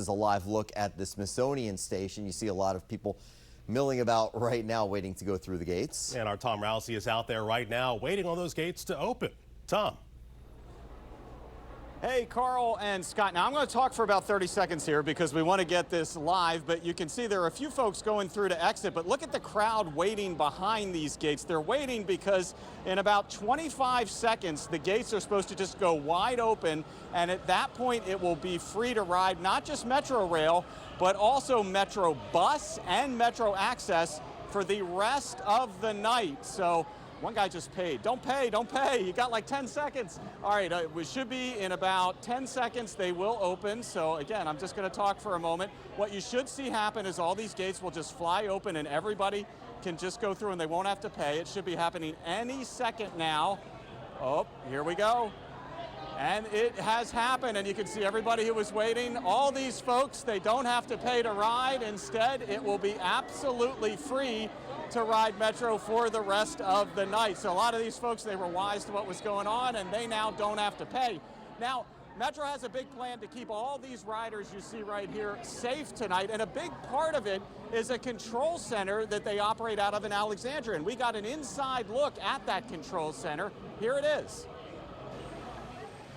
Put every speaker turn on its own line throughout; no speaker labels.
a live look at the Smithsonian station. You see a lot of people milling about right now waiting to go through the gates.
And our Tom Rousey is out there right now waiting on those gates to open. Tom.
Hey, Carl and Scott. Now, I'm going to talk for about 30 seconds here because we want to get this live, but you can see there are a few folks going through to exit, but look at the crowd waiting behind these gates. They're waiting because in about 25 seconds, the gates are supposed to just go wide open, and at that point, it will be free to ride not just Metrorail, but also Metrobus and Metro Access for the rest of the night. So one guy just paid. Don't pay, don't pay. You got like 10 seconds. All right, we should be in about 10 seconds. They will open. So again, I'm just going to talk for a moment. What you should see happen is all these gates will just fly open and everybody can just go through and they won't have to pay. It should be happening any second now. Oh, here we go. And it has happened, and you can see everybody who was waiting. All these folks, they don't have to pay to ride. Instead, it will be absolutely free to ride Metro for the rest of the night. So a lot of these folks, they were wise to what was going on, and they now don't have to pay. Now, Metro has a big plan to keep all these riders you see right here safe tonight, and a big part of it is a control center that they operate out of in Alexandria. And we got an inside look at that control center. Here it is.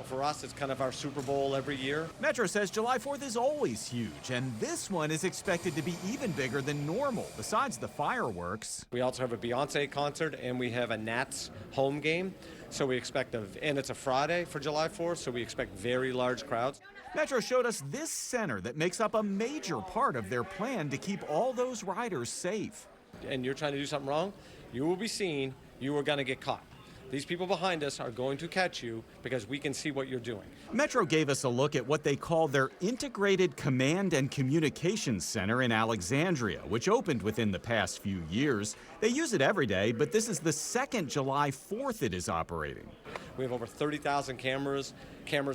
For us, it's kind of our Super Bowl every year.
Metro says July 4th is always huge, and this one is expected to be even bigger than normal, besides the fireworks.
We also have a Beyonce concert, and we have a Nats home game. So we expect, and it's a Friday for July 4th, so we expect very large crowds.
Metro showed us this center that makes up a major part of their plan to keep all those riders safe.
And you're trying to do something wrong, you will be seen, you are going to get caught. These people behind us are going to catch you because we can see what you're doing.
Metro gave us a look at what they call their Integrated Command and Communications Center in Alexandria, which opened within the past few years. They use it every day, but this is the second July 4th it is operating.
We have over 30,000 cameras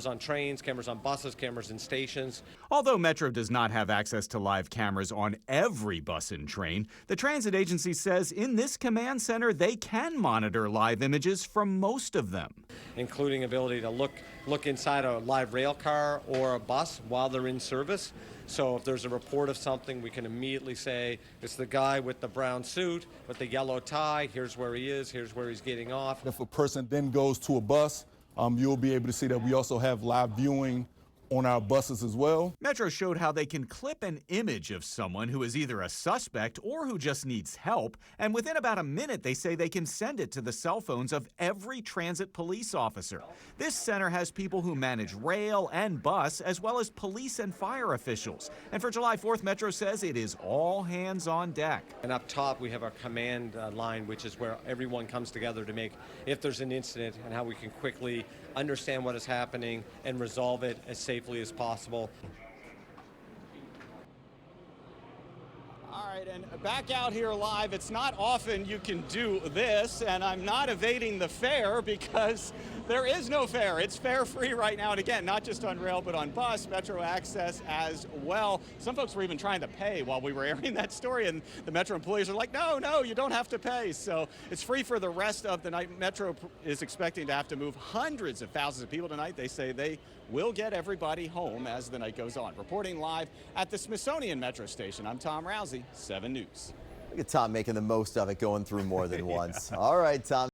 on trains, cameras on buses, cameras in stations.
Although Metro does not have access to live cameras on every bus and train, the transit agency says in this command center they can monitor live images from most of them,
including ability to look inside a live rail car or a bus while they're in service. So if there's a report of something, we can immediately say, it's the guy with the brown suit, with the yellow tie, here's where he is, here's where he's getting off.
If a person then goes to a bus, you'll be able to see that we also have live viewing on our buses as well.
Metro showed how they can clip an image of someone who is either a suspect or who just needs help, and within about a minute they say they can send it to the cell phones of every transit police officer. This center has people who manage rail and bus, as well as police and fire officials. And for July 4th, Metro says it is all hands on deck.
And up top we have our command line, which is where everyone comes together to make, if there's an incident, and how we can quickly understand what is happening and resolve it as safely as possible.
All right, and back out here live, it's not often you can do this, and I'm not evading the fare because there is no fare. It's fare free right now, and again, not just on rail, but on bus, Metro Access as well. Some folks were even trying to pay while we were airing that story, and the Metro employees are like, no, you don't have to pay. So it's free for the rest of the night. Metro is expecting to have to move hundreds of thousands of people tonight. They say they will get everybody home as the night goes on. Reporting live at the Smithsonian Metro Station, I'm Tom Rousey, 7 News.
Look at Tom making the most of it, going through more than once. All right, Tom.